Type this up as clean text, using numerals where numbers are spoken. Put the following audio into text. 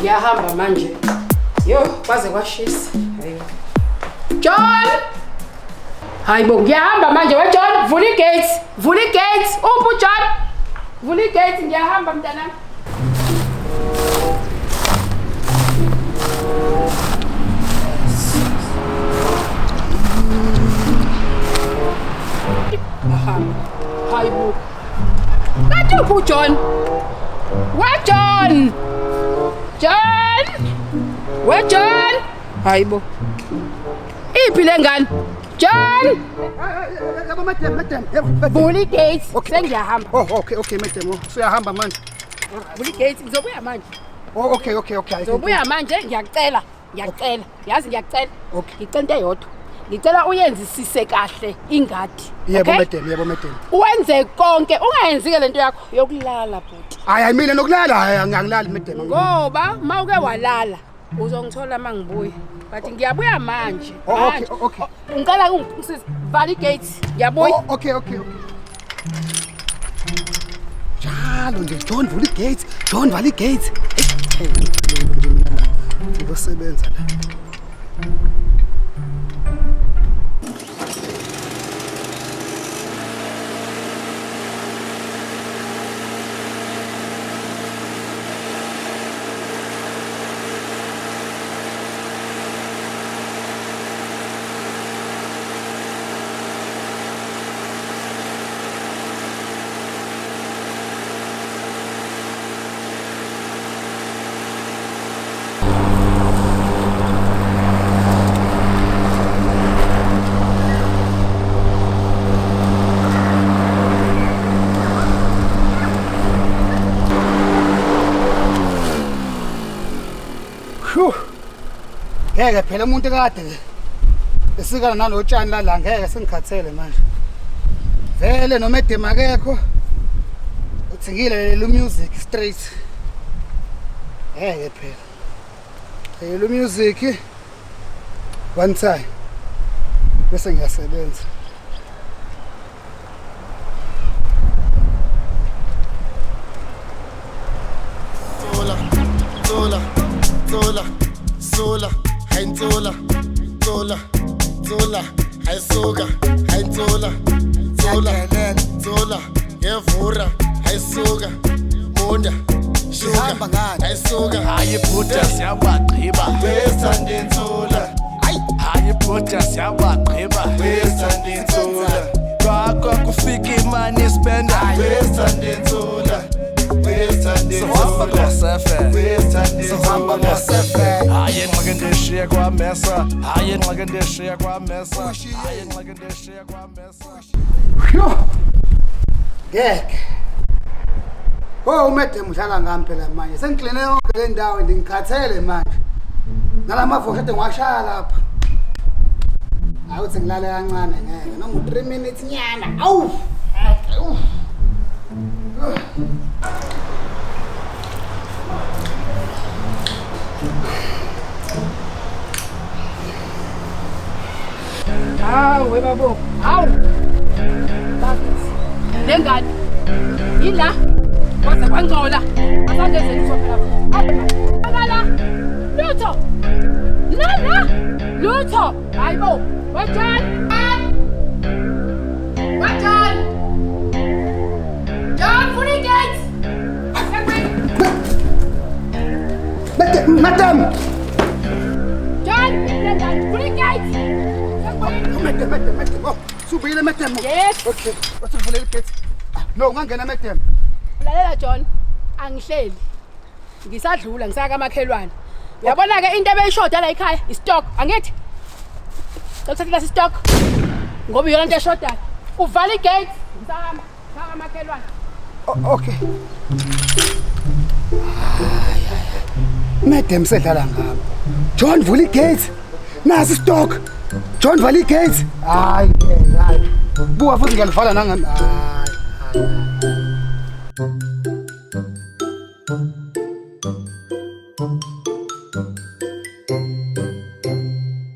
ngiyahamba manje. Yo, kwaze kwashisa. John! Hayibo, ngiyahamba manje we John, vula i-gates. Vula i-gates. Uphu John. Vula i-gates, ngiyahamba mntanami. Hayibo. Kathi uphu John. We John. John. We John. Hayibo. Iphi le ngane? John. Yabo madam. Vula i-gates. Sengiyahamba. Oh, okay madam. Suyahamba manje. Vula i-gates, ngizobuya manje. Oh, okay. Ngizobuya manje, ngiyacela. Yazi ngiyacela. Okay. Ngicela into eyodwa. Ngicela uyenzisise kahle ingadi. Yebo Okay? madam. Wenze konke, ungayenzike lento yakho yokulala bhuti. Hayi mina nokulala angilali madam. Ngoba mawuke walala uzongithola mangibuye. But ngiyabuya manje. Oh, okay. Ngicela ungisize vala i-gates. Ngiyabuya. Oh, okay. Njalo nje John vula i-gates. John vala i-gates. Hey, uzosebenza la. Ngeke phela umuntu kade esikala nalotshani la ngeke sengikhathele manje. Vele noma edema akekho. Uthingile le music straight. Ngeke phela. Le music one time. Bese ngiyasebenza. Zola, hein Zola, hein Soga, hein Zola, Yevura, hein Soga, Munda, Sugar, hein Soga, Hayi bhuta siyabagqiba Wesandin Zola, hayi bhuta siyabagqiba Wesandin Zola, kwakho kufika imani spenda Wesandin Zola, sohamba ngosefe Sohamba ngosefe. hayi enxake ndishiye kwamesa Yo. Ngeke. Oh madam udlala ngami phela manje. Sengikline yonke le ndawo ngikhathele manje. Nalamavoshete ngiwashaya lapha. Awuthi ngilale kancane ngeke. Noma 3 minutes nyana. Awu. Hawu babo. Hawu. Lengane. Yila. Kwaze kwangcola. Asanje sengisho phela. Akala. Lutho. Nana. Lutho. Hayibo. Wajani. John, vula i-gates. Madam. John, vula i-gates. Madam. Oh, subile madam. Yes. Okay. Wasivulele igate. No, ungangena madam. Lalela John, angihleli. Ngisadlula ngisaka kamakhelwane. Uyabona ke into ebeyishoda la ekhaya, istock, angithi? Ngithatha istock. Ngoba iyona into eshodayo. Uvala i-gate, ngisahamba, saka kamakhelwane. Okay. Madam sedlala ngami. John vula i-gate. Nasi stock. John vala i-gate. Hayi. Buka futhi ngiyalivala nangami. Hayi.